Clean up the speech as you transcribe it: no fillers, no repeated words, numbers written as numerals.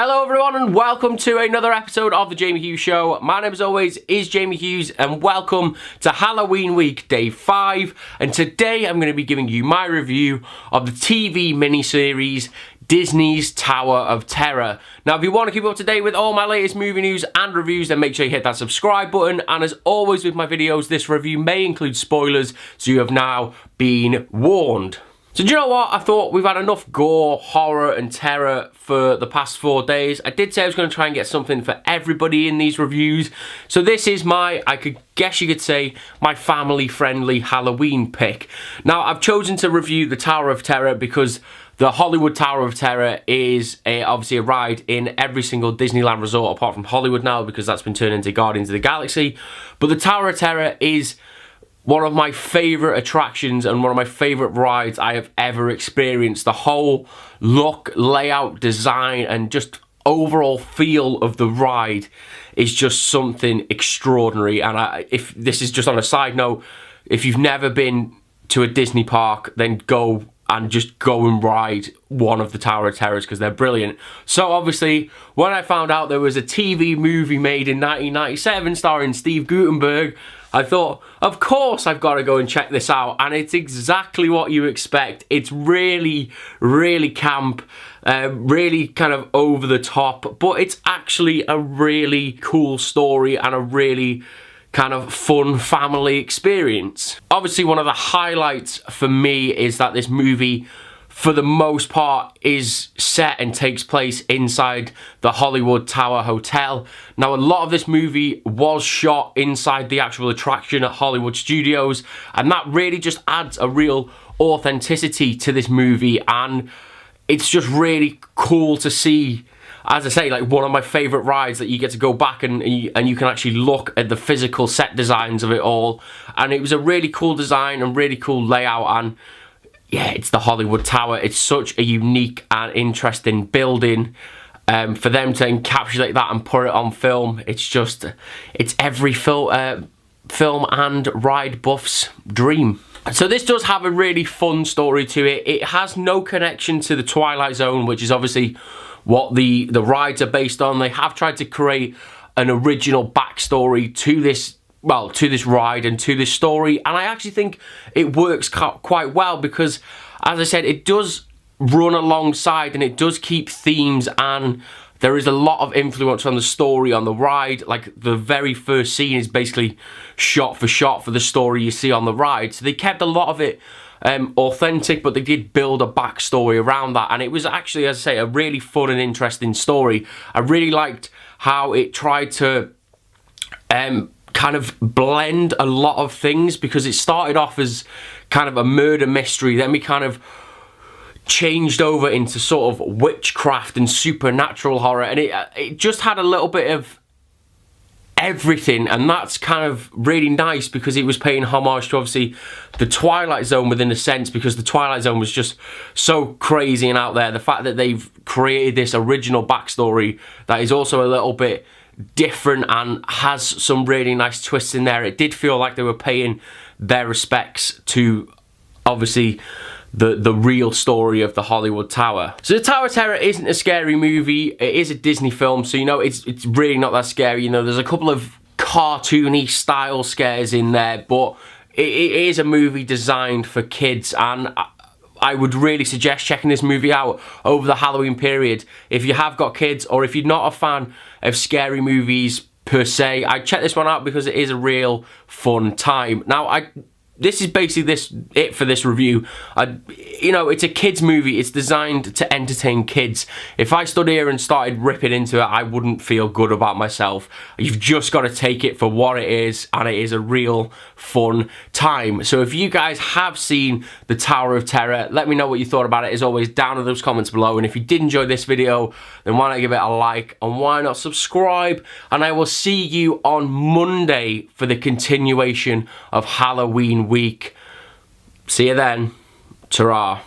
Hello everyone and welcome to another episode of The Jamie Hughes Show. My name as always is Jamie Hughes and welcome to Halloween week day 5, and today I'm going to be giving you my review of the TV miniseries Disney's Tower of Terror. Now if you want to keep up to date with all my latest movie news and reviews, then make sure you hit that subscribe button, and as always with my videos, this review may include spoilers, so you have now been warned. So do you know what? I thought we've had enough gore, horror and terror for the past 4 days. I did say I was going to try and get something for everybody in these reviews. So this is my, I guess you could say, my family-friendly Halloween pick. Now I've chosen to review the Tower of Terror because the Hollywood Tower of Terror is obviously a ride in every single Disneyland resort apart from Hollywood now, because that's been turned into Guardians of the Galaxy. But the Tower of Terror is one of my favourite attractions and one of my favourite rides I have ever experienced. The whole look, layout, design and just overall feel of the ride is just something extraordinary. And if this is just on a side note, if you've never been to a Disney park, then go and ride one of the Tower of Terrors because they're brilliant. So obviously, when I found out there was a TV movie made in 1997 starring Steve Guttenberg, I thought, of course I've got to go and check this out, and it's exactly what you expect. It's really, really camp, really kind of over the top, but it's actually a really cool story and a really kind of fun family experience. Obviously, one of the highlights for me is that this movie, for the most part, is set and takes place inside the Hollywood Tower Hotel. Now, a lot of this movie was shot inside the actual attraction at Hollywood Studios, and that really just adds a real authenticity to this movie, and it's just really cool to see. As I say, like one of my favourite rides that you get to go back and you can actually look at the physical set designs of it all. And it was a really cool design and really cool layout, and yeah, it's the Hollywood Tower. It's such a unique and interesting building. For them to encapsulate that and put it on film, it's every film and ride buff's dream. So this does have a really fun story to it. It has no connection to the Twilight Zone, which is obviously what the rides are based on. They have tried to create an original backstory to this, well, to this ride and to this story, and I actually think it works quite well because, as I said, it does run alongside and it does keep themes, and there is a lot of influence on the story on the ride. Like the very first scene is basically shot for the story you see on the ride, so they kept a lot of it authentic, but they did build a backstory around that, and it was actually, as I say, a really fun and interesting story. I really liked how it tried to kind of blend a lot of things, because it started off as kind of a murder mystery, then we kind of changed over into sort of witchcraft and supernatural horror, and it just had a little bit of everything, and that's kind of really nice because it was paying homage to obviously the Twilight Zone within a sense, because the Twilight Zone was just so crazy and out there. The fact that they've created this original backstory that is also a little bit different and has some really nice twists in there, it did feel like they were paying their respects to obviously the real story of the Hollywood Tower. So the Tower of Terror isn't a scary movie, it is a Disney film, so you know it's really not that scary. You know, there's a couple of cartoony style scares in there, but it is a movie designed for kids, and I would really suggest checking this movie out over the Halloween period. If you have got kids, or if you're not a fan of scary movies per se, I'd check this one out because it is a real fun time. Now, this is basically it for this review. You know, it's a kids movie. It's designed to entertain kids. If I stood here and started ripping into it, I wouldn't feel good about myself. You've just got to take it for what it is, and it is a real fun time. So if you guys have seen the Tower of Terror, let me know what you thought about it, as always, down in those comments below. And if you did enjoy this video, then why not give it a like, and why not subscribe? And I will see you on Monday for the continuation of Halloween week. See you then. Ta-ra.